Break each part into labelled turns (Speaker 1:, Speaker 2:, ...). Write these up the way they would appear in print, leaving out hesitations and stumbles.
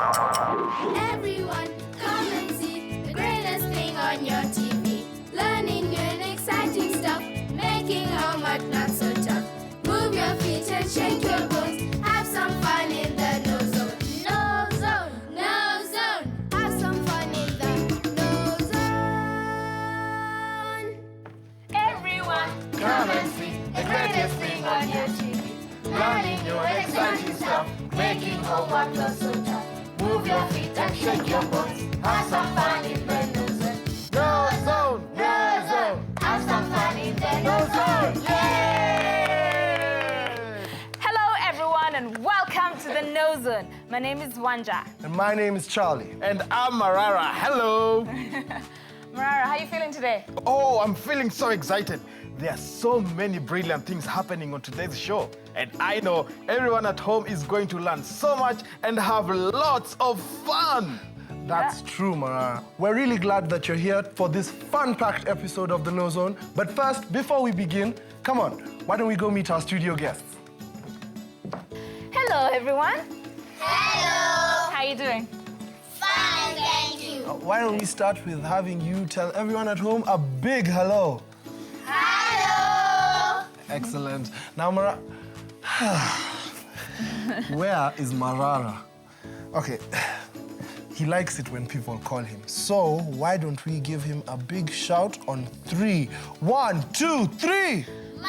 Speaker 1: Everyone, come and see the greatest thing on your TV. Learning new and exciting stuff, making homework not so tough. Move your feet and shake your bones. Have some fun in the KnowZone. KnowZone, KnowZone. Have some fun in the KnowZone. Everyone, come and see the greatest thing on your TV. Learning new and exciting stuff, making homework not so tough. Move your feet and shake your bones. Have some fun in the KnowZone. KnowZone, KnowZone. Have some fun in the KnowZone. Yay!
Speaker 2: Hello, everyone, and welcome to the KnowZone. My name is Wanja.
Speaker 3: And my name is Charlie.
Speaker 4: And I'm Marara. Hello.
Speaker 2: Marara, how are you feeling today?
Speaker 4: Oh, I'm feeling so excited. There are so many brilliant things happening on today's show. And I know everyone at home is going to learn so much and have lots of fun.
Speaker 3: That's true, Marara. We're really glad that you're here for this fun-packed episode of the KnowZone. But first, before we begin, come on, why don't we go meet our studio guests?
Speaker 2: Hello, everyone.
Speaker 1: Hello.
Speaker 2: How are you doing?
Speaker 1: Fine, thank you.
Speaker 3: Why don't we start with having you tell everyone at home a big hello.
Speaker 1: Hello.
Speaker 3: Excellent. Now, Marara... Where is Marara? Okay, he likes it when people call him. So why don't we give him a big shout on 3? 1, 2, 3!
Speaker 1: Marara.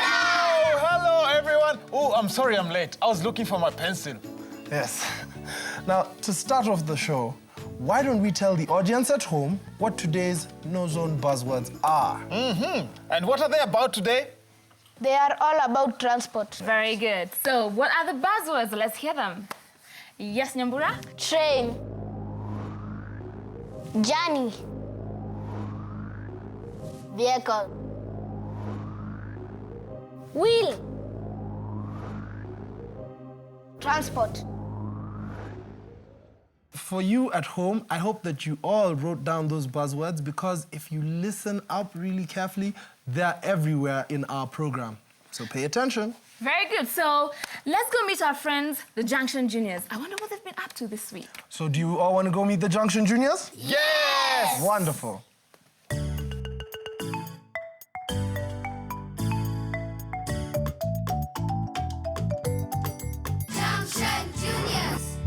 Speaker 4: Oh, hello, everyone. Oh, I'm sorry I'm late. I was looking for my pencil.
Speaker 3: Yes. Now, to start off the show, why don't we tell the audience at home what today's KnowZone buzzwords are?
Speaker 4: And what are they about today?
Speaker 5: They are all about transport.
Speaker 2: Very good. So, what are the buzzwords? Let's hear them. Yes, Nyambura?
Speaker 5: Train. Journey. Vehicle. Wheel. Transport.
Speaker 3: For you at home, I hope that you all wrote down those buzzwords because if you listen up really carefully, they're everywhere in our program. So pay attention.
Speaker 2: Very good. So, let's go meet our friends, the Junction Juniors. I wonder what they've been up to this week.
Speaker 3: So do you all want to go meet the Junction Juniors?
Speaker 4: Yes!
Speaker 3: Wonderful.
Speaker 1: Junction Juniors.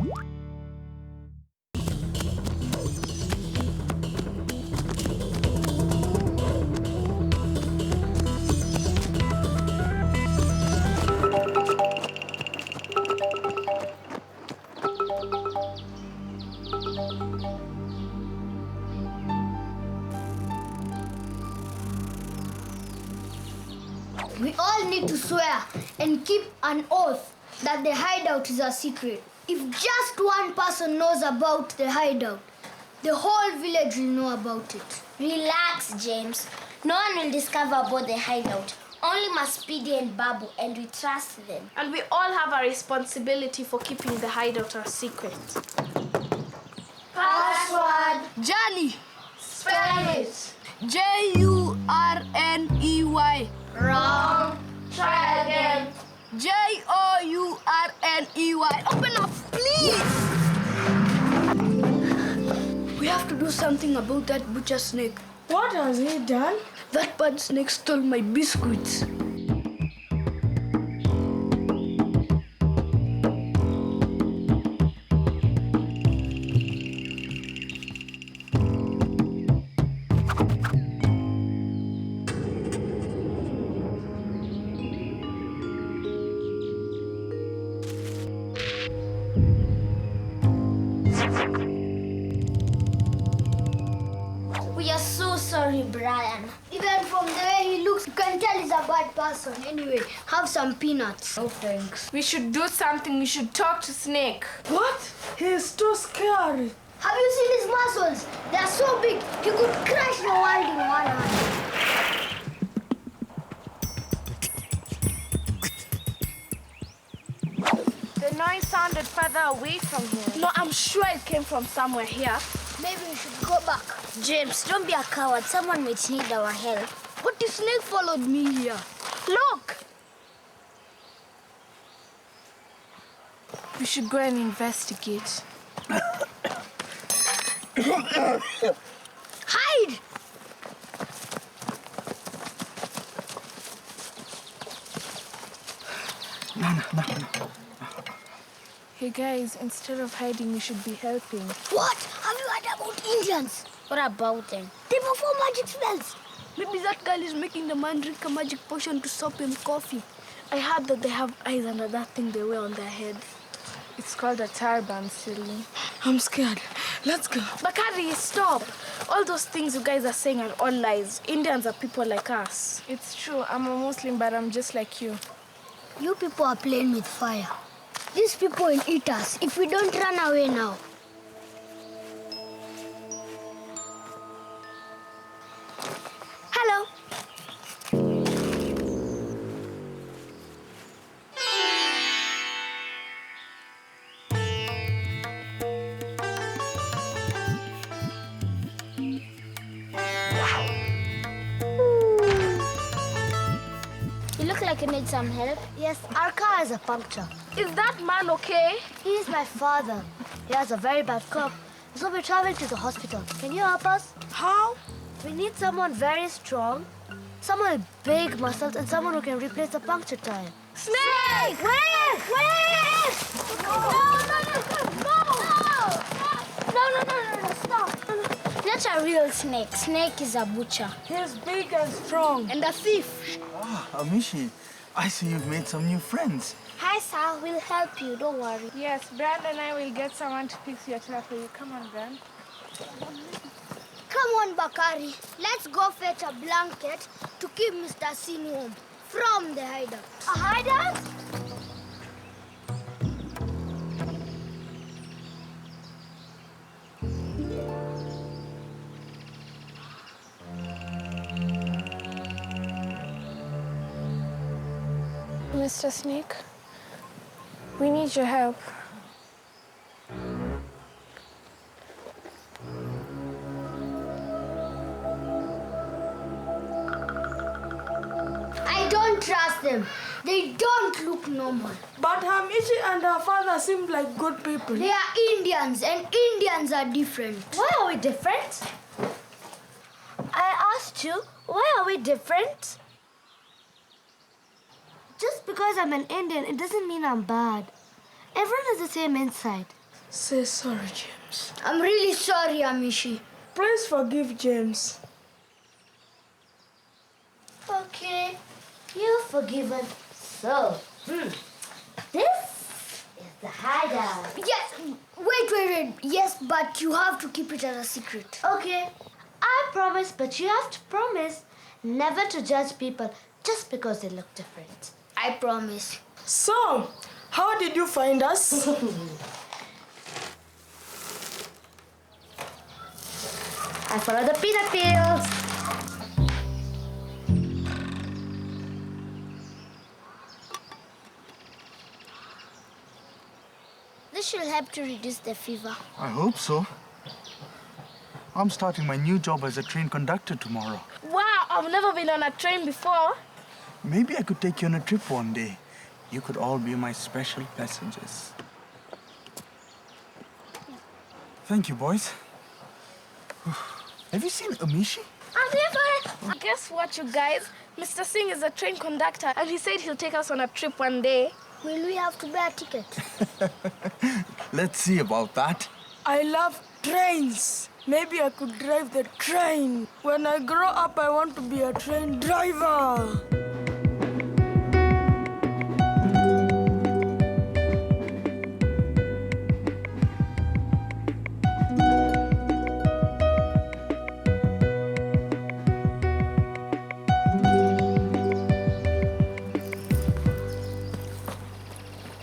Speaker 6: We all need to swear and keep an oath that the hideout is a secret. If just one person knows about the hideout, the whole village will know about it.
Speaker 5: Relax, James. No one will discover about the hideout. Only Maspidi and Babu, and we trust them.
Speaker 7: And we all have a responsibility for keeping the hideout a secret.
Speaker 6: Password.
Speaker 7: Journey.
Speaker 6: Spell it.
Speaker 7: J-U-R-N-E-Y.
Speaker 6: Wrong. Try again.
Speaker 7: J-O-U-R-N-E-Y. Open up, please!
Speaker 6: We have to do something about that butcher snake.
Speaker 7: What has he done?
Speaker 6: That bad snake stole my biscuits.
Speaker 5: We are so sorry, Brian.
Speaker 6: Even from the way he looks, you can tell he's a bad person. Anyway, have some peanuts.
Speaker 7: No thanks. We should do something. We should talk to Snake. What? He's too scary.
Speaker 6: Have you seen his muscles? They're so big, he could crush the world in one hand.
Speaker 7: The noise sounded further away from here. No, I'm sure it came from somewhere here.
Speaker 6: Maybe we should go back.
Speaker 5: James, don't be a coward. Someone might need our help.
Speaker 6: But the snake followed me here.
Speaker 7: Look! We should go and investigate.
Speaker 6: Hide!
Speaker 8: No.
Speaker 7: Hey guys, instead of hiding, we should be helping.
Speaker 6: What? Have you heard about Indians?
Speaker 5: What about them?
Speaker 6: They perform magic spells. Maybe that girl is making the man drink a magic potion to stop him coffee.
Speaker 7: I heard that they have eyes under that thing they wear on their head. It's called a turban, silly. I'm scared. Let's go. Bakari, stop. All those things you guys are saying are all lies. Indians are people like us. It's true. I'm a Muslim, but I'm just like you.
Speaker 6: You people are playing with fire. These people will eat us if we don't run away now. Hello.
Speaker 5: You look like you need some help.
Speaker 6: Yes, our car has a puncture.
Speaker 7: Is that man okay?
Speaker 6: He is my father. He has a very bad cough, so we're traveling to the hospital. Can you help us?
Speaker 7: How?
Speaker 6: We need someone very strong, someone with big muscles, and someone who can replace the puncture tire.
Speaker 7: Snake!
Speaker 6: Wait! No, stop.
Speaker 5: Not a real snake. Snake is a butcher.
Speaker 7: He's big and strong.
Speaker 6: And a thief.
Speaker 8: Ah, Amishi, I see you've made some new friends.
Speaker 5: Hi, Sal. We'll help you. Don't worry.
Speaker 7: Yes, Brand and I will get someone to fix your tire for you. Come on, Brand.
Speaker 6: Come on, Bakari. Let's go fetch a blanket to keep Mr. Singh home from the hideout. A hideout?
Speaker 7: Mr. Snake, we need your help.
Speaker 6: I don't trust them. They don't look normal.
Speaker 7: But Hamishi and her father seem like good people.
Speaker 6: They are Indians, and Indians are different.
Speaker 5: Why are we different?
Speaker 6: I asked you, why are we different? Just because I'm an Indian, it doesn't mean I'm bad. Everyone is the same inside.
Speaker 7: Say sorry, James.
Speaker 6: I'm really sorry, Amishi.
Speaker 7: Please forgive James.
Speaker 6: Okay, you're forgiven. So, this is the hideout. Yes, wait. Yes, but you have to keep it as a secret. Okay, I promise, but you have to promise never to judge people just because they look different. I promise.
Speaker 7: So, how did you find us?
Speaker 6: I follow the peanut peels. This should help to reduce the fever.
Speaker 8: I hope so. I'm starting my new job as a train conductor tomorrow.
Speaker 7: Wow, I've never been on a train before.
Speaker 8: Maybe I could take you on a trip one day. You could all be my special passengers. Thank you, boys. Have you seen Amishi?
Speaker 7: I've never. Guess what, you guys? Mr. Singh is a train conductor, and he said he'll take us on a trip one day.
Speaker 6: Will we have to buy a ticket?
Speaker 8: Let's see about that.
Speaker 7: I love trains. Maybe I could drive the train. When I grow up, I want to be a train driver.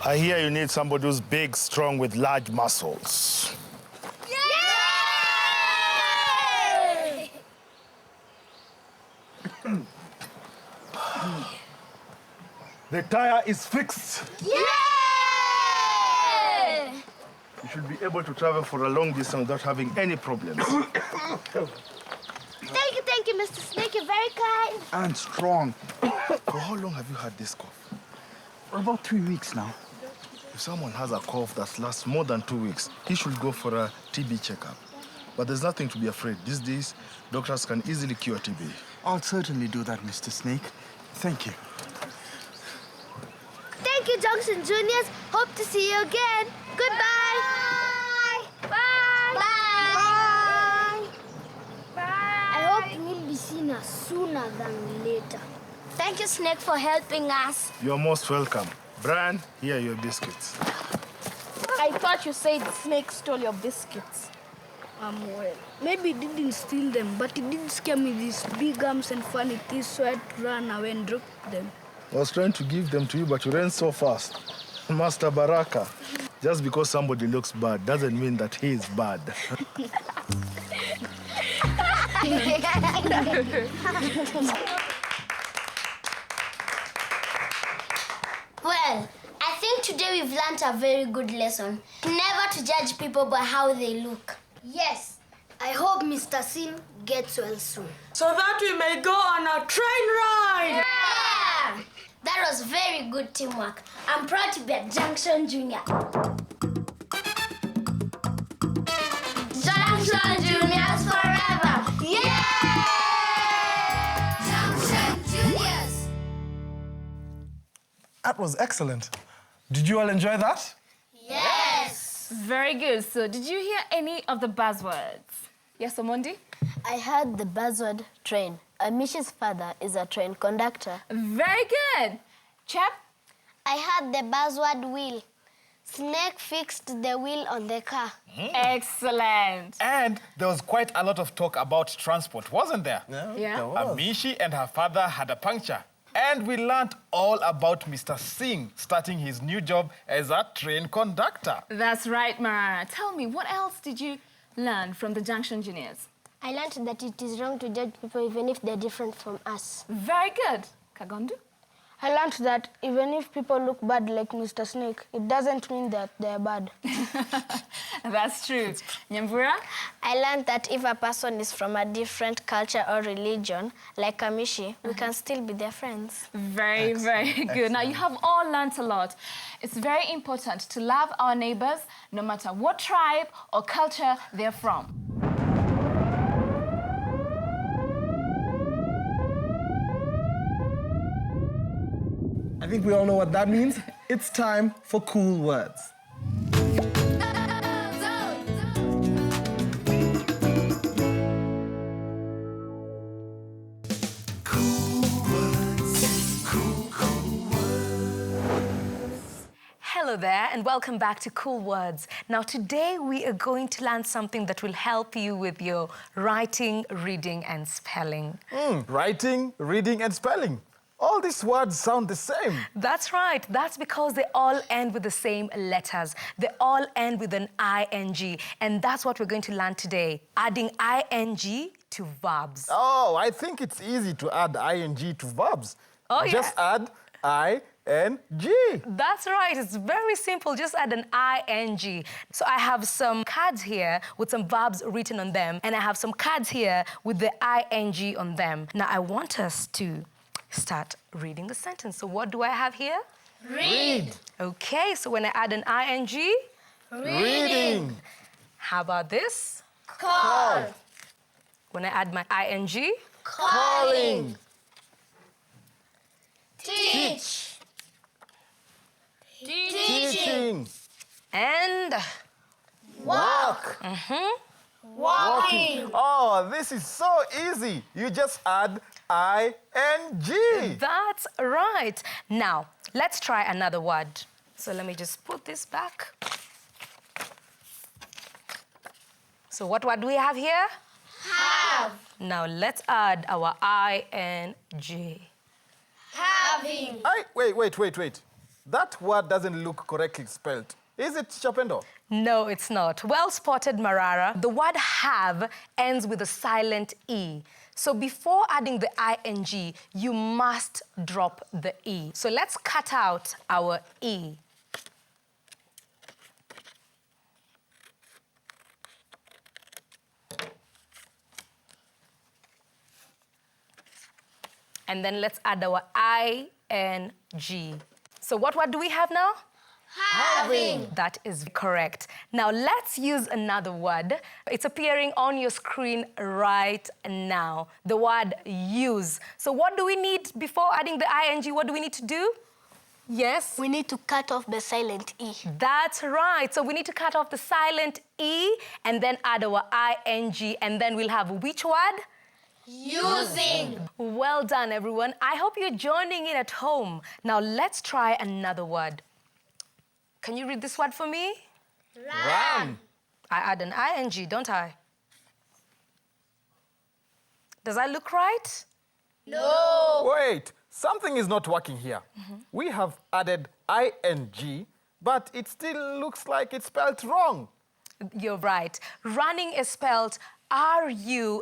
Speaker 4: I hear you need somebody who's big, strong, with large muscles.
Speaker 6: Yay!
Speaker 4: The tire is fixed.
Speaker 6: Yay!
Speaker 4: You should be able to travel for a long distance without having any problems.
Speaker 6: Thank you, Mr. Snake. You're very kind.
Speaker 8: And strong.
Speaker 4: For how long have you had this cough?
Speaker 8: For about 3 weeks now.
Speaker 3: If someone has a cough that lasts more than 2 weeks, he should go for a TB checkup. But there's nothing to be afraid. These days, doctors can easily cure TB.
Speaker 8: I'll certainly do that, Mr. Snake. Thank you.
Speaker 6: Thank you, Junction Juniors. Hope to see you again. Goodbye. Bye. Bye. Bye. I hope we'll be seen us sooner than later.
Speaker 5: Thank you, Snake, for helping us.
Speaker 3: You're most welcome. Brian, here are your biscuits.
Speaker 7: I thought you said Snake stole your biscuits.
Speaker 6: Well, maybe he didn't steal them, but he did scare me these big arms and funny teeth, so I had to run away and drop them.
Speaker 3: I was trying to give them to you, but you ran so fast. Master Baraka, just because somebody looks bad doesn't mean that he is bad.
Speaker 5: Well, I think today we've learned a very good lesson. Never to judge people by how they look.
Speaker 6: Yes, I hope Mr. Sim gets well soon.
Speaker 9: So that we may go on a train ride!
Speaker 5: Yeah! That was very good teamwork. I'm proud to be a Junction Junior. Junction Juniors forever! Yeah! Junction Juniors!
Speaker 3: That was excellent. Did you all enjoy that?
Speaker 5: Yes!
Speaker 2: Very good. So, did you hear any of the buzzwords? Yes, Omondi?
Speaker 10: I heard the buzzword train. Amishi's father is a train conductor.
Speaker 2: Very good. Chap?
Speaker 5: I heard the buzzword wheel. Snake fixed the wheel on the car.
Speaker 2: Excellent.
Speaker 4: And there was quite a lot of talk about transport, wasn't there?
Speaker 2: Yeah.
Speaker 4: Amishi and her father had a puncture. And we learned all about Mr. Singh starting his new job as a train conductor.
Speaker 2: That's right, Marara. Tell me, what else did you learn from the Junction Juniors?
Speaker 5: I learned that it is wrong to judge people even if they're different from us.
Speaker 2: Very good. Kagondu?
Speaker 7: I learned that even if people look bad like Mr. Snake, it doesn't mean that they're bad.
Speaker 2: That's true. Nyambura?
Speaker 10: I learned that if a person is from a different culture or religion, like Amishi, we can still be their friends.
Speaker 2: Very, very good. Now, you have all learnt a lot. It's very important to love our neighbors, no matter what tribe or culture they're from.
Speaker 3: I think we all know what that means. It's time for cool words.
Speaker 11: Hello there and welcome back to Cool Words. Now today we are going to learn something that will help you with your writing, reading and spelling.
Speaker 4: Writing, reading and spelling. All these words sound the same.
Speaker 11: That's right. That's because they all end with the same letters. They all end with an ing. And that's what we're going to learn today, adding ing to verbs.
Speaker 4: Oh, I think it's easy to add ing to verbs.
Speaker 11: Oh, yeah.
Speaker 4: Just add ing.
Speaker 11: That's right. It's very simple. Just add an ing. So I have some cards here with some verbs written on them, and I have some cards here with the ing on them. Now, I want us to start reading the sentence. So what do I have here?
Speaker 5: Read.
Speaker 11: Okay, so when I add an ing,
Speaker 4: Reading.
Speaker 11: how about this?
Speaker 5: Call.
Speaker 11: When I add my ing,
Speaker 4: Calling.
Speaker 5: Teach.
Speaker 4: Teaching.
Speaker 11: and
Speaker 5: Walk. Walking.
Speaker 4: Oh, this is so easy. You just add ing.
Speaker 11: that's right. Now, let's try another word. So let me just put this back. So what word do we have here?
Speaker 5: Have.
Speaker 11: Now let's add our ing.
Speaker 5: Having.
Speaker 4: Wait. That word doesn't look correctly spelled. Is it, Chapendo?
Speaker 11: No, it's not. Well spotted, Marara. The word have ends with a silent E. So before adding the ing, you must drop the E. So let's cut out our E. And then let's add our ing. So what word do we have now?
Speaker 5: Having.
Speaker 11: That is correct. Now let's use another word. It's appearing on your screen right now. The word use. So what do we need before adding the ing? What do we need to do? Yes?
Speaker 10: We need to cut off the silent E.
Speaker 11: That's right. So we need to cut off the silent E and then add our ing, and then we'll have which word?
Speaker 5: Using.
Speaker 11: Well done, everyone. I hope you're joining in at home. Now let's try another word. Can you read this word for me?
Speaker 5: Run.
Speaker 11: I add an ing, don't I? Does that look right?
Speaker 5: No.
Speaker 4: Wait, something is not working here. We have added ing, but it still looks like it's spelled wrong.
Speaker 11: You're right. Running is spelled R-U-N-N-I-N-G.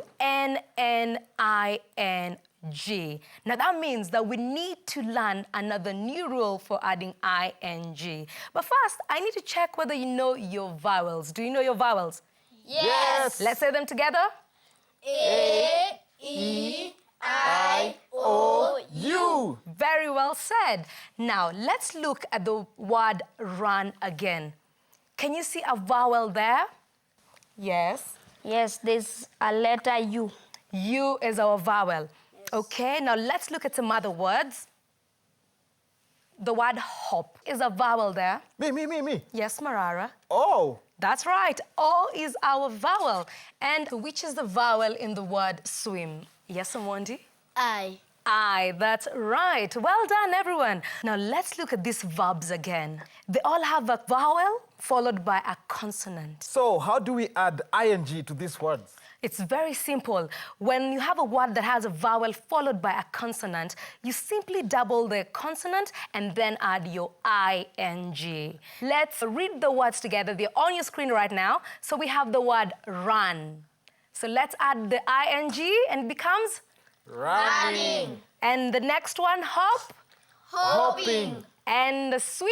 Speaker 11: Now that means that we need to learn another new rule for adding ing. But first, I need to check whether you know your vowels. Do you know your vowels?
Speaker 5: Yes.
Speaker 11: Let's say them together.
Speaker 5: A, E, I, O, U.
Speaker 11: Very well said. Now, let's look at the word run again. Can you see a vowel there? Yes.
Speaker 10: Yes, there's a letter U.
Speaker 11: U is our vowel. Okay, now let's look at some other words. The word hop is a vowel there.
Speaker 4: Me.
Speaker 11: Yes, Marara.
Speaker 4: Oh.
Speaker 11: That's right. O is our vowel. And which is the vowel in the word swim? Yes, Amondi?
Speaker 10: I.
Speaker 11: That's right. Well done, everyone. Now let's look at these verbs again. They all have a vowel followed by a consonant.
Speaker 4: So how do we add ing to these words?
Speaker 11: It's very simple. When you have a word that has a vowel followed by a consonant, you simply double the consonant and then add your ing. Let's read the words together. They're on your screen right now. So we have the word run. So let's add the ing and it becomes
Speaker 5: Running.
Speaker 11: And the next one, hop.
Speaker 5: Hopping.
Speaker 11: And the swim.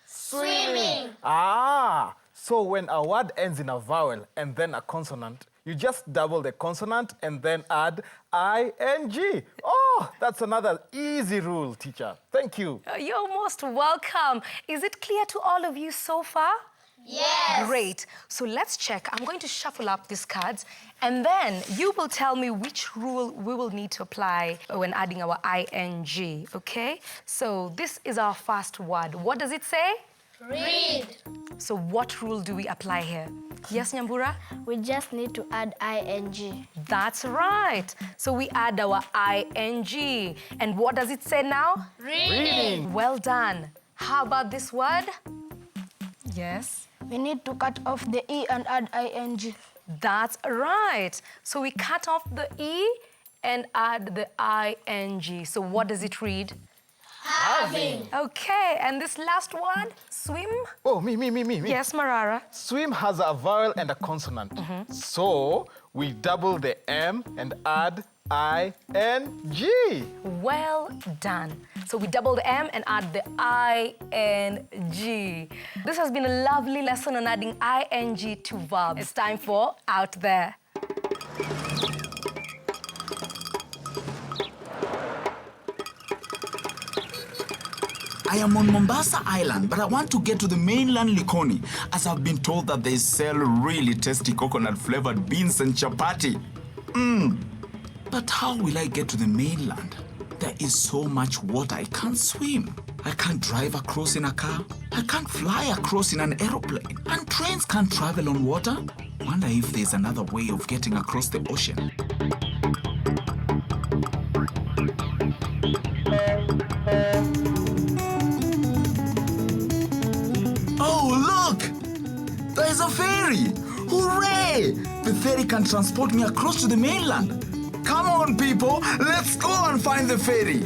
Speaker 5: Swimming.
Speaker 4: Ah, so when a word ends in a vowel and then a consonant, you just double the consonant and then add ing. Oh, that's another easy rule, teacher. Thank you.
Speaker 11: You're most welcome. Is it clear to all of you so far?
Speaker 5: Yes.
Speaker 11: Great. So let's check. I'm going to shuffle up these cards, and then you will tell me which rule we will need to apply when adding our ing, okay? So this is our first word. What does it say?
Speaker 5: Read.
Speaker 11: So what rule do we apply here? Yes, Nyambura?
Speaker 10: We just need to add ing.
Speaker 11: That's right. So we add our ing. And what does it say now?
Speaker 5: Reading.
Speaker 11: Well done. How about this word? Yes.
Speaker 7: We need to cut off the E and add ing.
Speaker 11: That's right. So we cut off the E and add the ing. So what does it read?
Speaker 5: Having.
Speaker 11: Okay, and this last one, swim?
Speaker 4: Oh, me.
Speaker 11: Yes, Marara.
Speaker 4: Swim has a vowel and a consonant. So we double the M and add ing.
Speaker 11: Well done. So we double the M and add the ing. This has been a lovely lesson on adding ing to verbs. It's time for Out There.
Speaker 8: I am on Mombasa Island, but I want to get to the mainland Likoni, as I've been told that they sell really tasty coconut-flavored beans and chapati. But how will I get to the mainland? There is so much water, I can't swim. I can't drive across in a car. I can't fly across in an aeroplane. And trains can't travel on water. Wonder if there's another way of getting across the ocean. Oh, look! There's a ferry! Hooray! The ferry can transport me across to the mainland. Come on, people, let's go and find the ferry.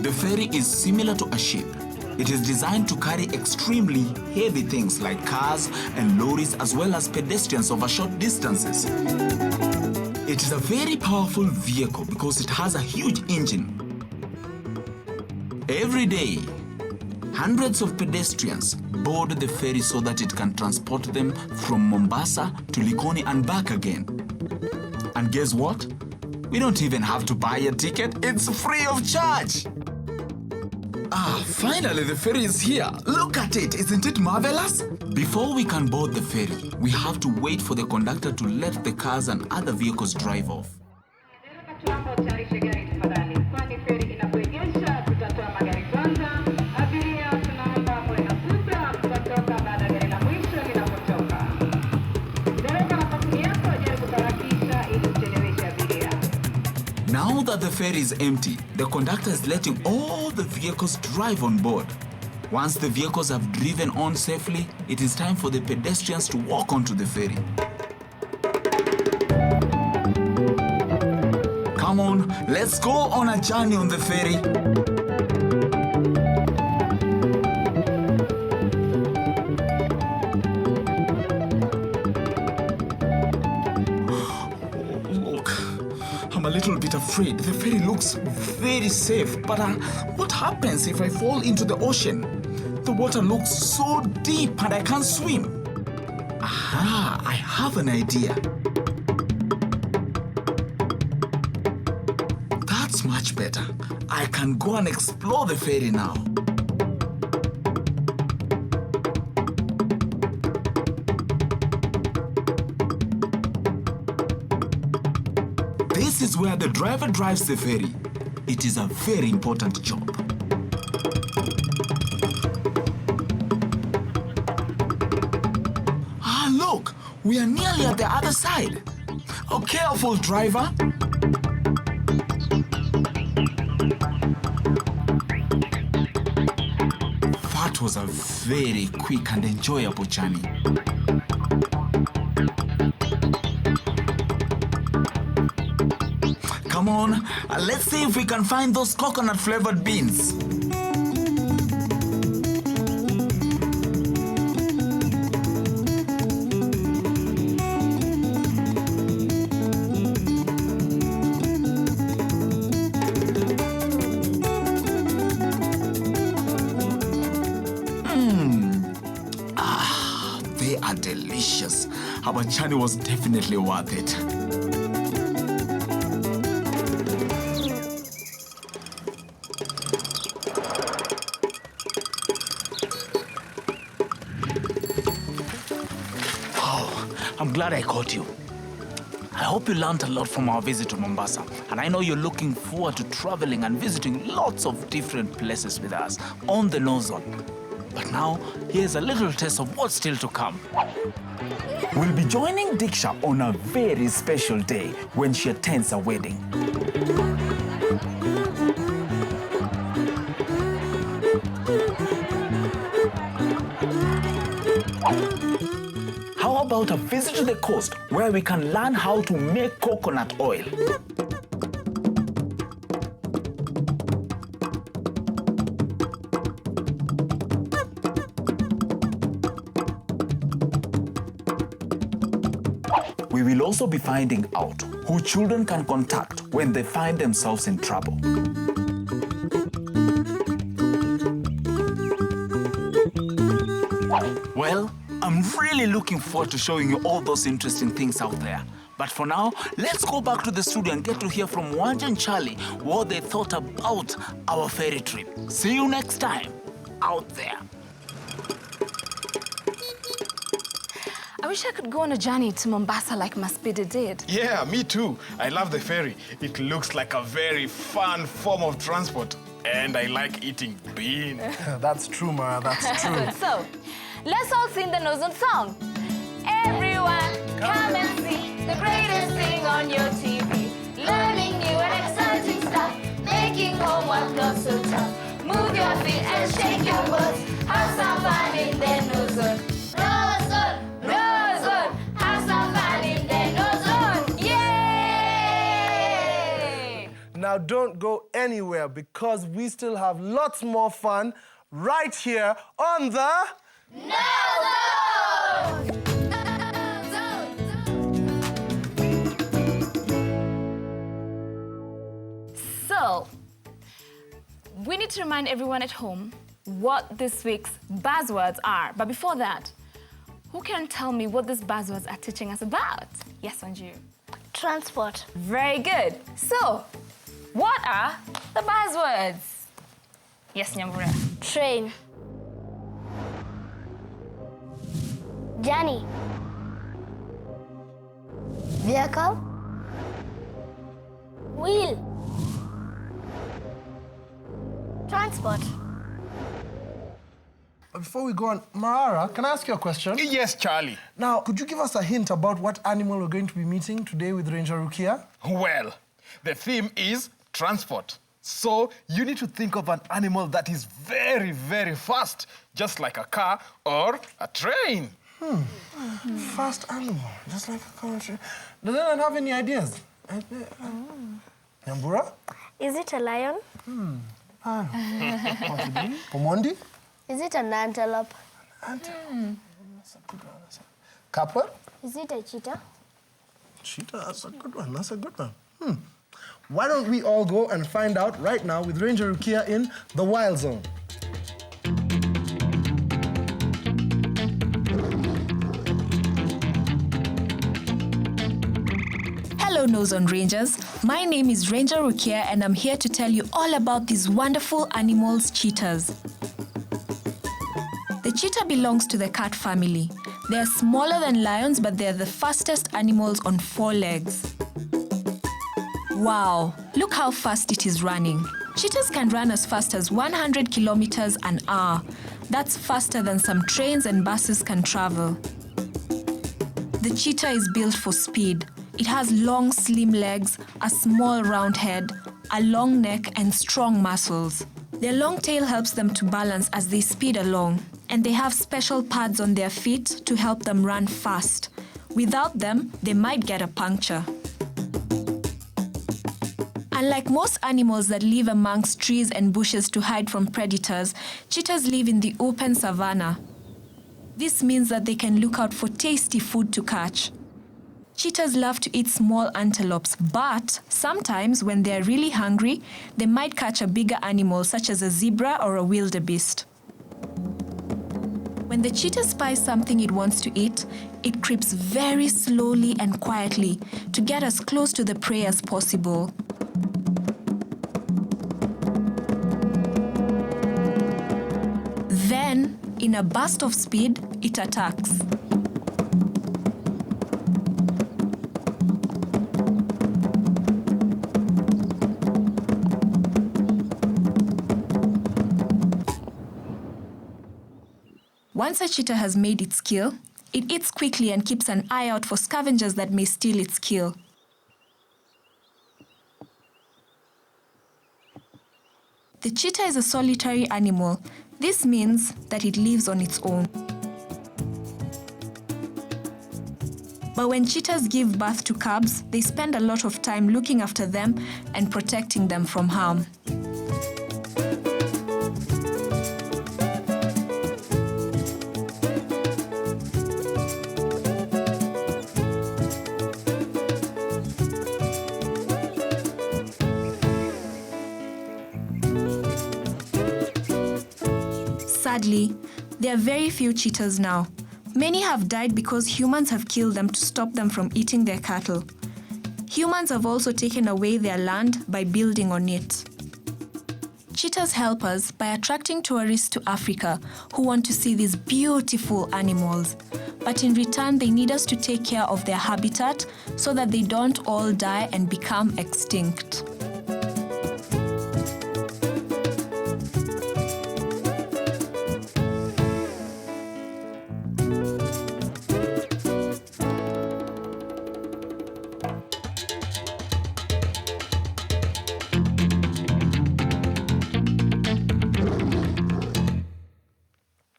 Speaker 8: The ferry is similar to a ship. It is designed to carry extremely heavy things like cars and lorries, as well as pedestrians over short distances. It is a very powerful vehicle because it has a huge engine. Every day, hundreds of pedestrians board the ferry so that it can transport them from Mombasa to Likoni and back again. And guess what? We don't even have to buy a ticket. It's free of charge. Finally the ferry is here. Look at it, isn't it marvelous? Before we can board the ferry, we have to wait for the conductor to let the cars and other vehicles drive off. Now that the ferry is empty, the conductor is letting all the vehicles drive on board. Once the vehicles have driven on safely, it is time for the pedestrians to walk onto the ferry. Come on, let's go on a journey on the ferry. I'm a little bit afraid. The ferry looks very safe, but what happens if I fall into the ocean? The water looks so deep and I can't swim. Aha, I have an idea. That's much better. I can go and explore the ferry now. This is where the driver drives the ferry. It is a very important job. Look, we are nearly at the other side. Oh, careful, driver. That was a very quick and enjoyable journey. Come on, let's see if we can find those coconut-flavored beans. They are delicious. Our journey was definitely worth it. I'm glad I caught you. I hope you learned a lot from our visit to Mombasa, and I know you're looking forward to traveling and visiting lots of different places with us on the KnowZone. But now, here's a little taste of what's still to come. We'll be joining Diksha on a very special day when she attends a wedding. How about a visit to the coast where we can learn how to make coconut oil? We will also be finding out who children can contact when they find themselves in trouble. Well, I'm really looking forward to showing you all those interesting things out there. But for now, let's go back to the studio and get to hear from Wanja and Charlie what they thought about our ferry trip. See you next time out there.
Speaker 2: I wish I could go on a journey to Mombasa like Maspida did.
Speaker 3: Yeah, me too. I love the ferry. It looks like a very fun form of transport. And I like eating beans. That's true, Mara, that's true.
Speaker 2: So, let's all sing the KnowZone song. Everyone, come and see the greatest thing on your TV. Learning new and exciting stuff, making homework not so tough. Move your feet and shake your butts. Have some fun in the KnowZone. KnowZone, KnowZone. Have some fun in the KnowZone. Yay!
Speaker 3: Now don't go anywhere because we still have lots more fun right here on the
Speaker 1: KnowZone!
Speaker 2: So, we need to remind everyone at home what this week's buzzwords are. But before that, who can tell me what these buzzwords are teaching us about? Yes, Anju.
Speaker 10: Transport.
Speaker 2: Very good. So, what are the buzzwords? Yes, Nyambura.
Speaker 5: Train. Journey. Vehicle. Wheel. Transport.
Speaker 3: Before we go on, Marara, can I ask you a question?
Speaker 4: Yes, Charlie.
Speaker 3: Now, could you give us a hint about what animal we're going to be meeting today with Ranger Rukia?
Speaker 4: Well, the theme is transport. So you need to think of an animal that is very, very fast, just like a car or a train.
Speaker 3: Fast animal, just like a car. Does anyone have any ideas? Nyambura?
Speaker 5: Is it a lion?
Speaker 3: Possibly. Pomondi?
Speaker 5: Is it an antelope?
Speaker 3: That's a good one. Kappa?
Speaker 5: Is it a cheetah?
Speaker 3: Cheetah, that's a good one. That's a good one. Why don't we all go and find out right now with Ranger Rukia in the Wild Zone?
Speaker 12: Hello, KnowZone Rangers. My name is Ranger Rukia, and I'm here to tell you all about these wonderful animals, cheetahs. The cheetah belongs to the cat family. They're smaller than lions, but they're the fastest animals on 4 legs. Wow, look how fast it is running. Cheetahs can run as fast as 100 kilometers an hour. That's faster than some trains and buses can travel. The cheetah is built for speed. It has long, slim legs, a small round head, a long neck, and strong muscles. Their long tail helps them to balance as they speed along, and they have special pads on their feet to help them run fast. Without them, they might get a puncture. Unlike most animals that live amongst trees and bushes to hide from predators, cheetahs live in the open savanna. This means that they can look out for tasty food to catch. Cheetahs love to eat small antelopes, but sometimes when they're really hungry, they might catch a bigger animal such as a zebra or a wildebeest. When the cheetah spies something it wants to eat, it creeps very slowly and quietly to get as close to the prey as possible. Then, in a burst of speed, it attacks. Once a cheetah has made its kill, it eats quickly and keeps an eye out for scavengers that may steal its kill. The cheetah is a solitary animal. This means that it lives on its own. But when cheetahs give birth to cubs, they spend a lot of time looking after them and protecting them from harm. Sadly, there are very few cheetahs now. Many have died because humans have killed them to stop them from eating their cattle. Humans have also taken away their land by building on it. Cheetahs help us by attracting tourists to Africa who want to see these beautiful animals. But in return, they need us to take care of their habitat so that they don't all die and become extinct.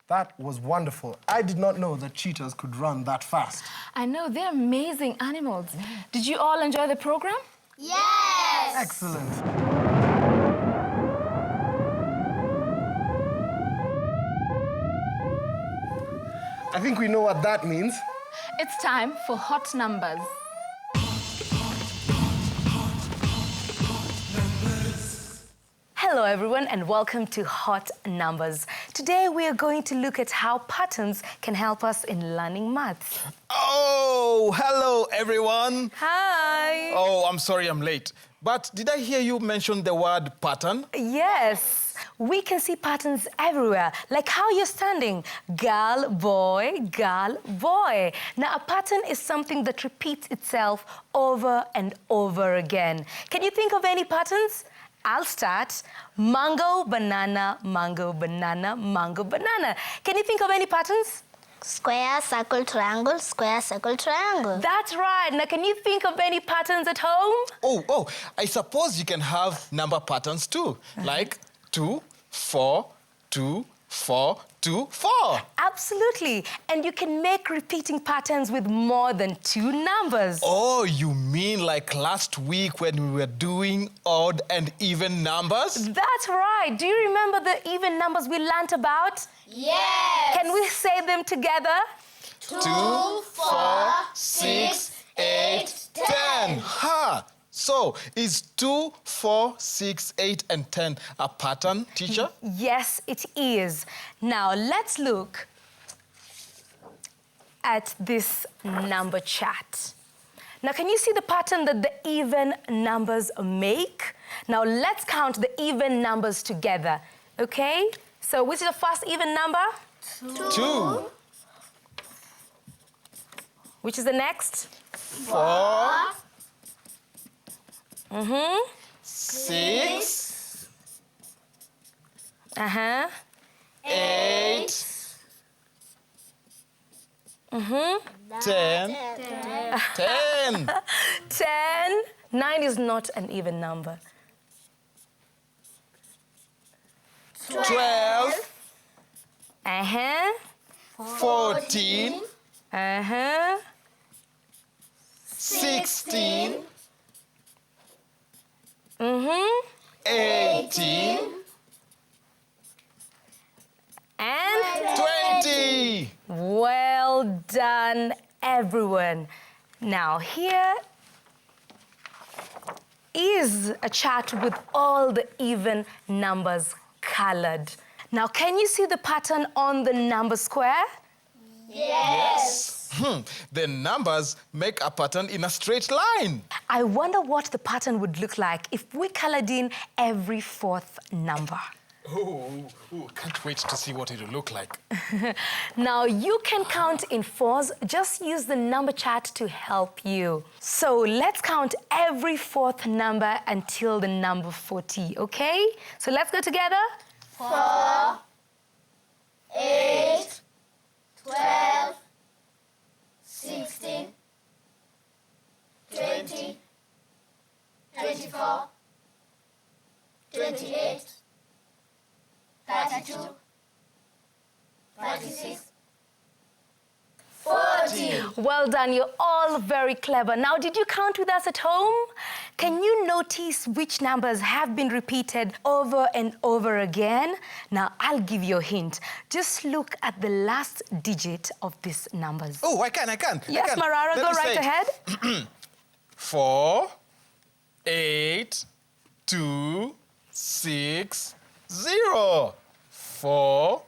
Speaker 3: That was wonderful. I did not know that cheetahs could run that fast.
Speaker 2: I know, they're amazing animals. Did you all enjoy the program?
Speaker 5: Yes!
Speaker 3: Excellent. I think we know what that means.
Speaker 2: It's time for Hot Numbers.
Speaker 11: Hello everyone and welcome to Hot Numbers. Today we are going to look at how patterns can help us in learning maths.
Speaker 4: Oh, hello everyone.
Speaker 11: Hi.
Speaker 4: Oh, I'm sorry I'm late. But did I hear you mention the word pattern?
Speaker 11: Yes. we can see patterns everywhere, like how you're standing. Girl, boy, girl, boy. Now, a pattern is something that repeats itself over and over again. Can you think of any patterns? I'll start. Mango, banana, mango, banana, mango, banana. Can you think of any patterns?
Speaker 10: Square, circle, triangle, square, circle, triangle.
Speaker 11: That's right. Now, can you think of any patterns at home?
Speaker 4: Oh, I suppose you can have number patterns too, like 2, 4, 2, 4, 2, 4.
Speaker 11: Absolutely. And you can make repeating patterns with more than 2 numbers.
Speaker 4: Oh, you mean like last week when we were doing odd and even numbers?
Speaker 11: That's right. Do you remember the even numbers we learnt about?
Speaker 5: Yes.
Speaker 11: Can we say them together?
Speaker 5: 2, 4, 6, 8, 10.
Speaker 4: Ha! So, is 2, 4, 6, 8, and 10 a pattern, teacher?
Speaker 11: Yes, it is. Now, let's look at this number chart. Now, can you see the pattern that the even numbers make? Now, let's count the even numbers together, okay? So, which is the first even number?
Speaker 4: 2.
Speaker 11: Which is the next?
Speaker 4: 4. 6.
Speaker 11: 8.
Speaker 4: 10. 10.
Speaker 11: 10. 9 is not an even number.
Speaker 4: 12. 14. 16. 18.
Speaker 11: And
Speaker 4: 20.
Speaker 11: Well done, everyone. Now, here is a chart with all the even numbers colored. Now, can you see the pattern on the number square?
Speaker 5: Yes.
Speaker 4: The numbers make a pattern in a straight line.
Speaker 11: I wonder what the pattern would look like if we colored in every 4th number.
Speaker 4: Can't wait to see what it will look like.
Speaker 11: Now, you can count in 4s. Just use the number chart to help you. So let's count every 4th number until the number 40, okay? So let's go together.
Speaker 5: 4, 8, 12, 16, 20, 24, 28, 32, 36, 40.
Speaker 11: Well done, you're all very clever. Now, did you count with us at home? Can you notice which numbers have been repeated over and over again? Now, I'll give you a hint. Just look at the last digit of these numbers.
Speaker 4: Oh, I can.
Speaker 11: Yes, Marara, go right ahead.
Speaker 4: 4, 8, 2, 6, 0. 4,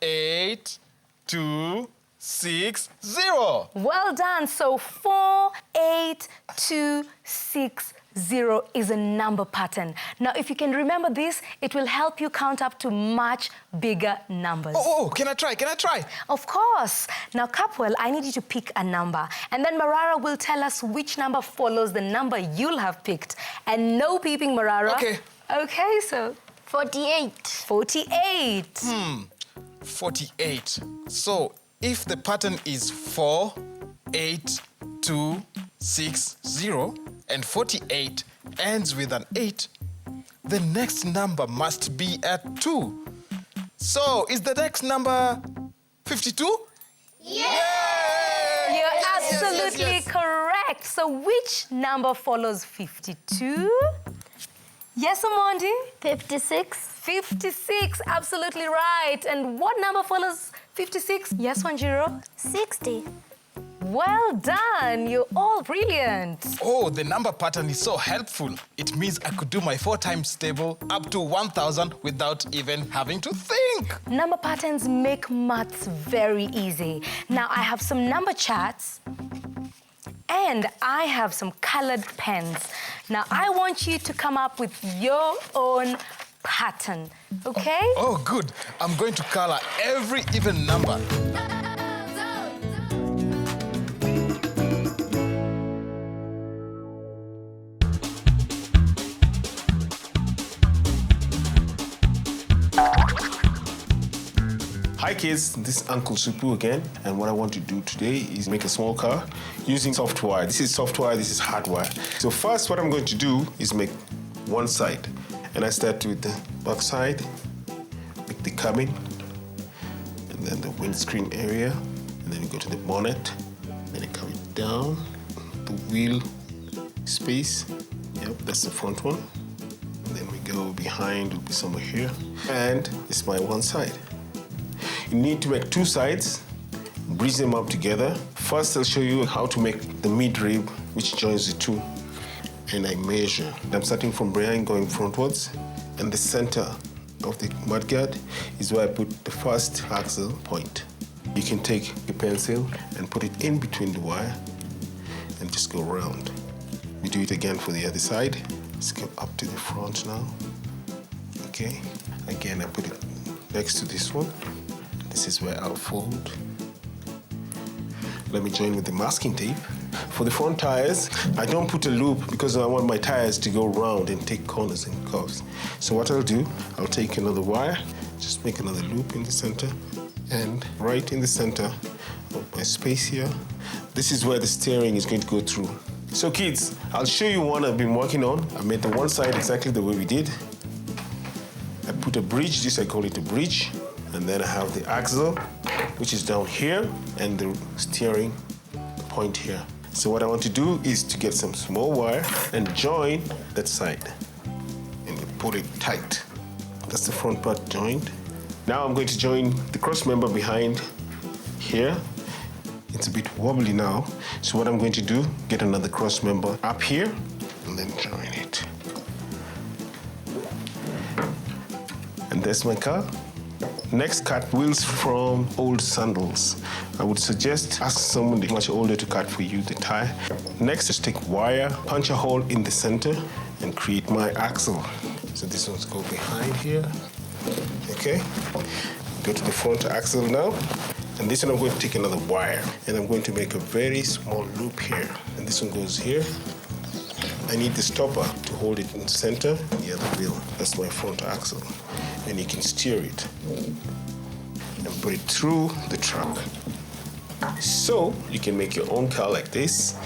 Speaker 4: 8, 2, 6, 0.
Speaker 11: Well done. So 4, 8, 2, 6, 0 is a number pattern. Now, if you can remember this, it will help you count up to much bigger numbers.
Speaker 4: Oh, can I try?
Speaker 11: Of course. Now, Capwell, I need you to pick a number. And then Marara will tell us which number follows the number you'll have picked. And no peeping, Marara.
Speaker 4: Okay.
Speaker 11: Okay, so
Speaker 10: 48.
Speaker 11: 48.
Speaker 4: 48. So, if the pattern is 4, 8, 2, 6, 0, and 48 ends with an 8, the next number must be at 2. So, is the next number 52?
Speaker 5: Yeah!
Speaker 11: You're absolutely correct. So which number follows 52? Yes, Amondi?
Speaker 10: 56.
Speaker 11: 56, absolutely right. And what number follows 56? Yes, Wanjiro?
Speaker 10: 60.
Speaker 11: Well done. You're all brilliant.
Speaker 4: Oh, the number pattern is so helpful. It means I could do my 4 times table up to 1,000 without even having to think.
Speaker 11: Number patterns make maths very easy. Now, I have some number charts and I have some colored pens. Now, I want you to come up with your own pattern, okay?
Speaker 4: Oh, good. I'm going to color every even number.
Speaker 13: Hi kids, this is Uncle Supu again, and what I want to do today is make a small car using software. This is software, this is hardware. So first what I'm going to do is make one side. And I start with the back side, make the cabin, and then the windscreen area, and then you go to the bonnet, and then you come it down, the wheel space. Yep, that's the front one. And then we go behind, will be somewhere here. And it's my one side. You need to make two sides, bridge them up together. First, I'll show you how to make the midrib, which joins the two. And I measure. I'm starting from behind, going frontwards, and the center of the mudguard is where I put the first axle point. You can take a pencil and put it in between the wire and just go around. We do it again for the other side. Let's go up to the front now. Okay. Again, I put it next to this one. This is where I'll fold. Let me join with the masking tape. For the front tires, I don't put a loop because I want my tires to go round and take corners and curves. So what I'll do, I'll take another wire, just make another loop in the center, and right in the center of my space here, this is where the steering is going to go through. So kids, I'll show you one I've been working on. I made the one side exactly the way we did. I put a bridge, this I call it a bridge, and then I have the axle, which is down here, and the steering point here. So what I want to do is to get some small wire and join that side. And you put it tight. That's the front part joined. Now I'm going to join the cross member behind here. It's a bit wobbly now. So what I'm going to do, get another cross member up here and then join it. And there's my car. Next, cut wheels from old sandals. I would suggest ask someone much older to cut for you the tire. Next, just take wire, punch a hole in the center, and create my axle. So this one's go behind here. Okay. Go to the front axle now. And this one I'm going to take another wire, and I'm going to make a very small loop here. And this one goes here. I need the stopper to hold it in the center, the other wheel. That's my front axle. And you can steer it and put it through the truck. So you can make your own car like this.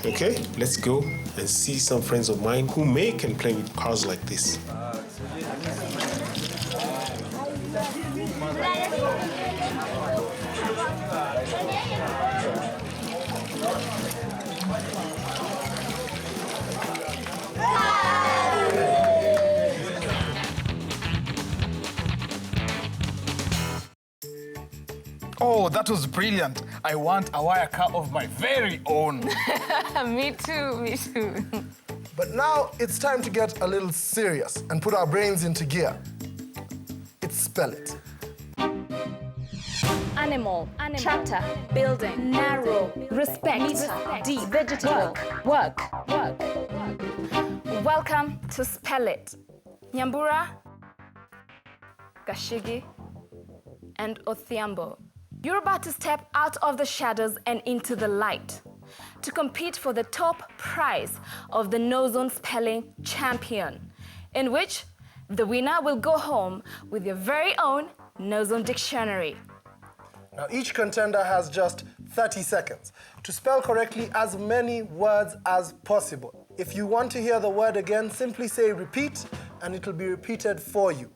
Speaker 13: Okay, let's go and see some friends of mine who make and play with cars like this.
Speaker 4: Oh, that was brilliant. I want a wire car of my very own.
Speaker 11: Me too, me too.
Speaker 3: But now it's time to get a little serious and put our brains into gear. It's spell it.
Speaker 2: Animal, chapter, building, narrow, respect, deep, vegetable, work. Welcome to Spell It. Nyambura, Gashigi, and Othiambo. You're about to step out of the shadows and into the light to compete for the top prize of the KnowZone Spelling Champion, in which the winner will go home with your very own KnowZone dictionary.
Speaker 3: Now, each contender has just 30 seconds to spell correctly as many words as possible. If you want to hear the word again, simply say repeat, and it will be repeated for you.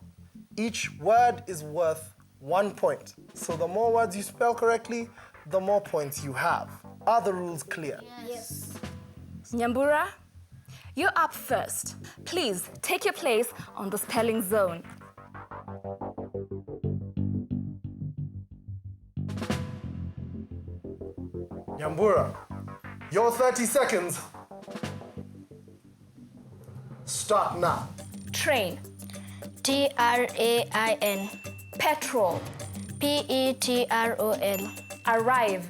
Speaker 3: Each word is worth 1 point. So the more words you spell correctly, the more points you have. Are the rules clear?
Speaker 5: Yes.
Speaker 2: Nyambura, you're up first. Please take your place on the spelling zone.
Speaker 3: Nyambura, your 30 seconds start now.
Speaker 2: Train,
Speaker 10: Train.
Speaker 2: petrol,
Speaker 10: Petrol.
Speaker 2: arrive,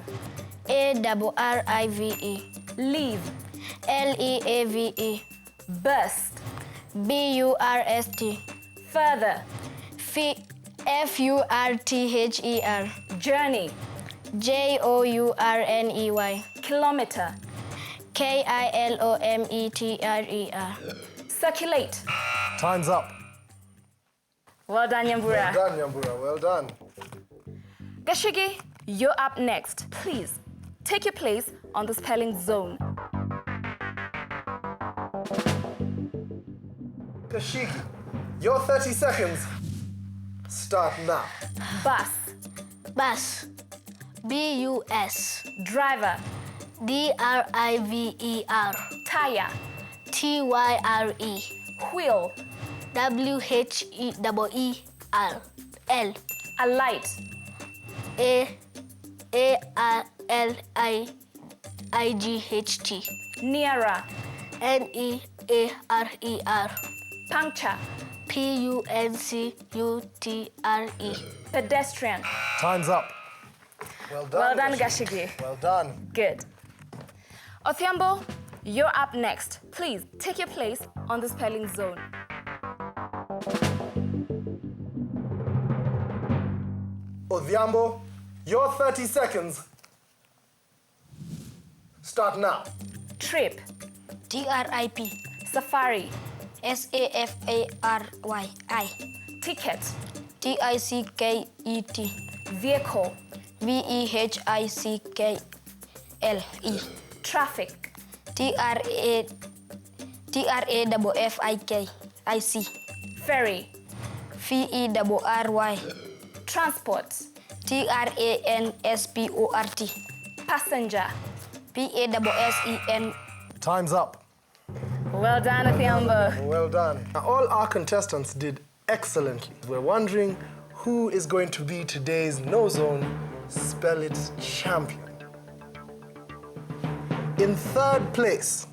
Speaker 10: Arrive.
Speaker 2: leave,
Speaker 10: Leave.
Speaker 2: burst,
Speaker 10: Burst.
Speaker 2: Further.
Speaker 10: F-U-R-T-H-E-R.
Speaker 2: Journey.
Speaker 10: J-O-U-R-N-E-Y.
Speaker 2: Kilometer.
Speaker 10: K-I-L-O-M-E-T-R-E-R.
Speaker 2: Circulate.
Speaker 3: Time's up.
Speaker 2: Well done, Nyambura.
Speaker 3: Well done, Nyambura. Well done.
Speaker 2: Gashigi, you're up next. Please, take your place on the spelling zone.
Speaker 3: Gashigi, your 30 seconds start now.
Speaker 2: Bus.
Speaker 5: Bus. B-U-S.
Speaker 2: Driver.
Speaker 5: D-R-I-V-E-R.
Speaker 2: Tire.
Speaker 5: T-Y-R-E.
Speaker 2: Wheel.
Speaker 5: W-H-E-E-R. L.
Speaker 2: Alight.
Speaker 5: A-L-I-I-G-H-T.
Speaker 2: Nearer.
Speaker 5: N-E-A-R-E-R.
Speaker 2: Puncture.
Speaker 5: P-U-N-C-U-T-R-E.
Speaker 2: Pedestrian.
Speaker 3: Time's up. Well done.
Speaker 2: Well done, Gashigi.
Speaker 3: Well done.
Speaker 2: Good. Othiambo, you're up next. Please take your place on the spelling zone.
Speaker 3: Odhiambo, your 30 seconds start now.
Speaker 2: Trip.
Speaker 5: T-R-I-P.
Speaker 2: Safari.
Speaker 5: S-A-F-A-R-Y-I.
Speaker 2: Ticket.
Speaker 5: T-I-C-K-E-T.
Speaker 2: Vehicle.
Speaker 5: V-E-H-I-C-K-L-E.
Speaker 2: Traffic.
Speaker 5: T-R-A-F-I-K-I-C.
Speaker 2: Ferry.
Speaker 5: V-E-R-R-Y.
Speaker 2: Transport.
Speaker 5: T-R-A-N-S-P-O-R-T.
Speaker 2: Passenger.
Speaker 5: P-A-S-S-E-N.
Speaker 3: Time's up.
Speaker 2: Well done, Othiambo.
Speaker 3: Well done. Now, all our contestants did excellently. We're wondering who is going to be today's KnowZone Spell It champion. In third place,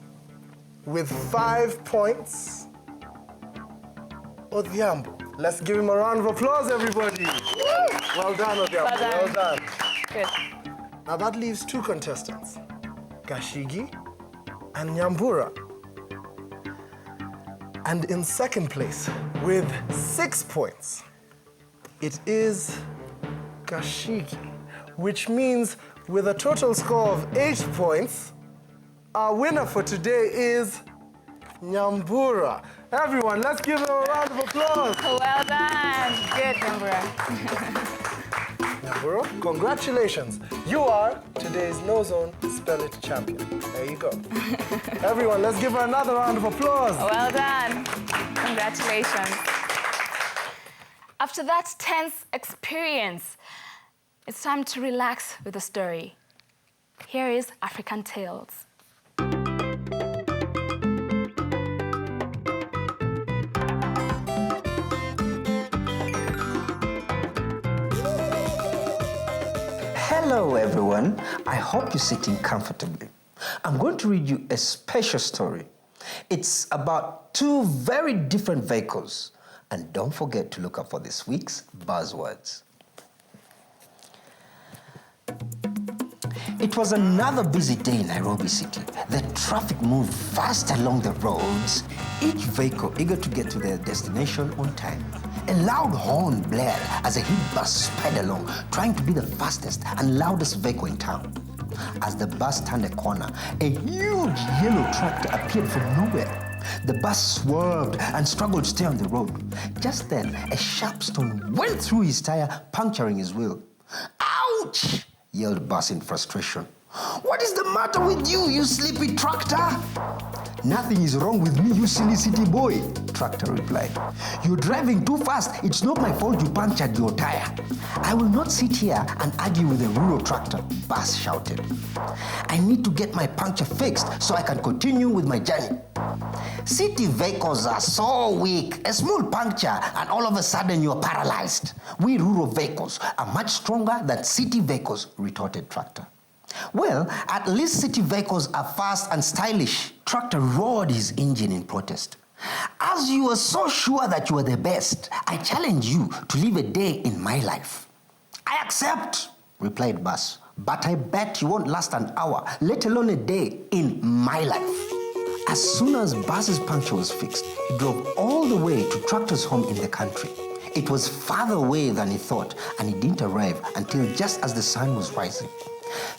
Speaker 3: with 5 points, Odhiambo. Let's give him a round of applause, everybody. Well done, Odhiambo. Well done.
Speaker 2: Good.
Speaker 3: Now that leaves 2 contestants, Gashigi and Nyambura. And in second place, with 6 points, it is Gashigi, which means with a total score of 8 points, our winner for today is Nyambura. Everyone, let's give him a round of applause.
Speaker 2: Well done. Good, Nyambura.
Speaker 3: Nyambura, congratulations. You are today's KnowZone Spell It champion. There you go. Everyone, let's give her another round of applause.
Speaker 2: Well done. Congratulations. After that tense experience, it's time to relax with the story. Here is African Tales.
Speaker 14: Hello everyone, I hope you're sitting comfortably. I'm going to read you a special story. It's about 2 very different vehicles. And don't forget to look up for this week's buzzwords. It was another busy day in Nairobi City. The traffic moved fast along the roads, each vehicle eager to get to their destination on time. A loud horn blared as a heat bus sped along, trying to be the fastest and loudest vehicle in town. As the bus turned a corner, a huge yellow tractor appeared from nowhere. The bus swerved and struggled to stay on the road. Just then, a sharp stone went through his tire, puncturing his wheel. Ouch! Yelled Bus in frustration. What is the matter with you, you sleepy tractor? Nothing is wrong with me, you silly city boy, Tractor replied. You're driving too fast. It's not my fault you punctured your tire. I will not sit here and argue with a rural tractor, Bus shouted. I need to get my puncture fixed so I can continue with my journey. City vehicles are so weak. A small puncture and all of a sudden you're paralyzed. We rural vehicles are much stronger than city vehicles, retorted Tractor. Well, at least city vehicles are fast and stylish. Tractor roared his engine in protest. As you are so sure that you are the best, I challenge you to live a day in my life. I accept, replied Bus, but I bet you won't last an hour, let alone a day in my life. As soon as Bus's puncture was fixed, he drove all the way to Tractor's home in the country. It was farther away than he thought, and he didn't arrive until just as the sun was rising.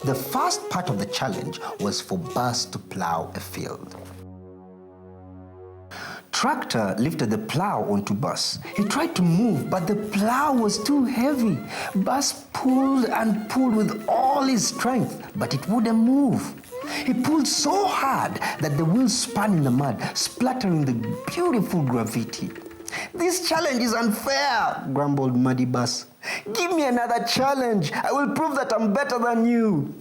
Speaker 14: The first part of the challenge was for Bus to plow a field. Tractor lifted the plow onto Bus. He tried to move, but the plow was too heavy. Bus pulled and pulled with all his strength, but it wouldn't move. He pulled so hard that the wheels spun in the mud, splattering the beautiful graffiti. "This challenge is unfair," grumbled Muddy Bus. "Give me another challenge. I will prove that I'm better than you."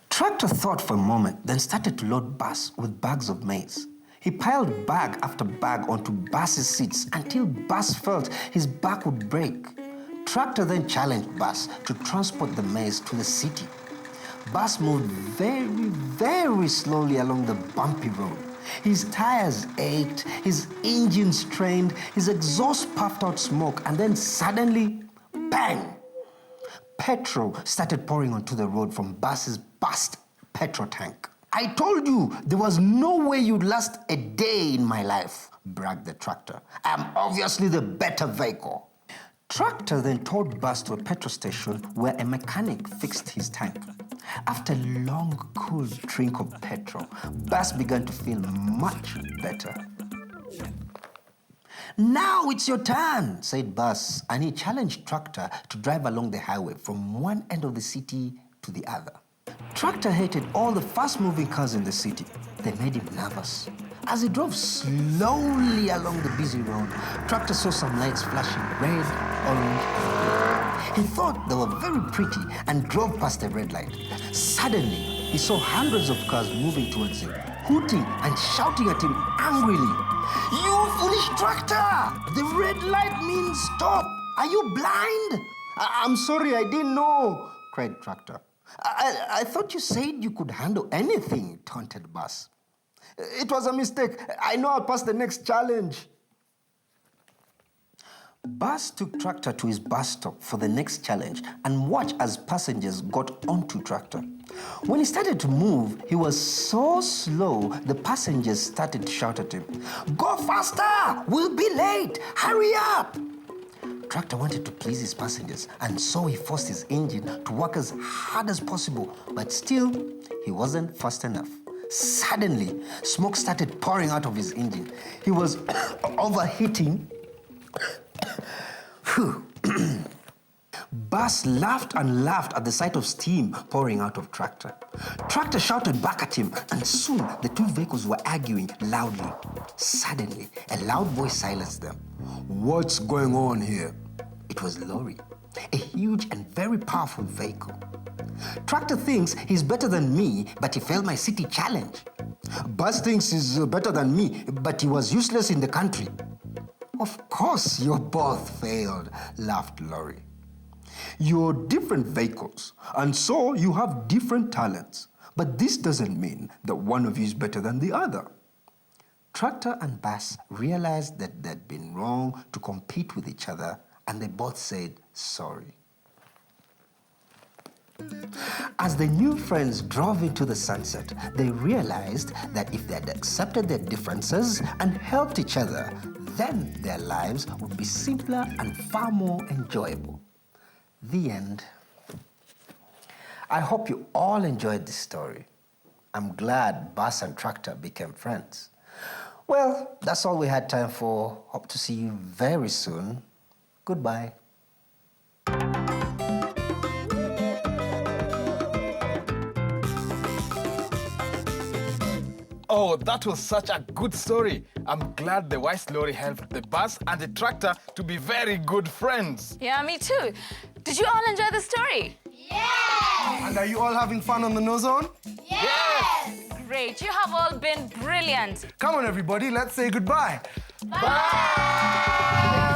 Speaker 14: Tractor thought for a moment, then started to load Bus with bags of maize. He piled bag after bag onto Bus's seats until Bus felt his back would break. Tractor then challenged Bus to transport the maize to the city. Bus moved very, very slowly along the bumpy road. His tires ached, his engine strained, his exhaust puffed out smoke, and then suddenly, bang! Petrol started pouring onto the road from Bus's burst petrol tank. "I told you there was no way you'd last a day in my life," bragged the Tractor. "I'm obviously the better vehicle." Tractor then towed Bus to a petrol station where a mechanic fixed his tank. After a long, cool drink of petrol, Bus began to feel much better. "Now it's your turn," said Bus, and he challenged Tractor to drive along the highway from one end of the city to the other. Tractor hated all the fast-moving cars in the city. They made him nervous. As he drove slowly along the busy road, Tractor saw some lights flashing red, orange, and blue. He thought they were very pretty and drove past the red light. Suddenly, he saw hundreds of cars moving towards him, hooting and shouting at him angrily. "You foolish Tractor! The red light means stop! Are you blind?" I'm sorry, I didn't know," cried Tractor. I thought you said you could handle anything," taunted Bus. "It was a mistake. I know I'll pass the next challenge." Bus took Tractor to his bus stop for the next challenge and watched as passengers got onto Tractor. When he started to move, he was so slow, the passengers started to shout at him, "Go faster! We'll be late! Hurry up!" Tractor wanted to please his passengers, and so he forced his engine to work as hard as possible, but still, he wasn't fast enough. Suddenly, smoke started pouring out of his engine. He was overheating. Bus laughed and laughed at the sight of steam pouring out of Tractor. Tractor shouted back at him, and soon the two vehicles were arguing loudly. Suddenly, a loud voice silenced them. "What's going on here?" It was Lorry, a huge and very powerful vehicle. "Tractor thinks he's better than me, but he failed my city challenge. Bus thinks he's better than me, but he was useless in the country." "Of course you both failed," laughed Lorry. "You're different vehicles, and so you have different talents. But this doesn't mean that one of you is better than the other." Tractor and Bus realized that they'd been wrong to compete with each other, and they both said sorry. As the new friends drove into the sunset, they realized that if they had accepted their differences and helped each other, then their lives would be simpler and far more enjoyable. The end. I hope you all enjoyed this story. I'm glad Bus and Tractor became friends. Well, that's all we had time for. Hope to see you very soon. Goodbye.
Speaker 4: Oh, that was such a good story. I'm glad the wise Lorry helped the Bus and the Tractor to be very good friends.
Speaker 2: Yeah, me too. Did you all enjoy the story?
Speaker 3: Yes! And are you all having fun on the KnowZone?
Speaker 2: Yes! Great, you have all been brilliant.
Speaker 3: Come on, everybody, let's say goodbye.
Speaker 2: Bye!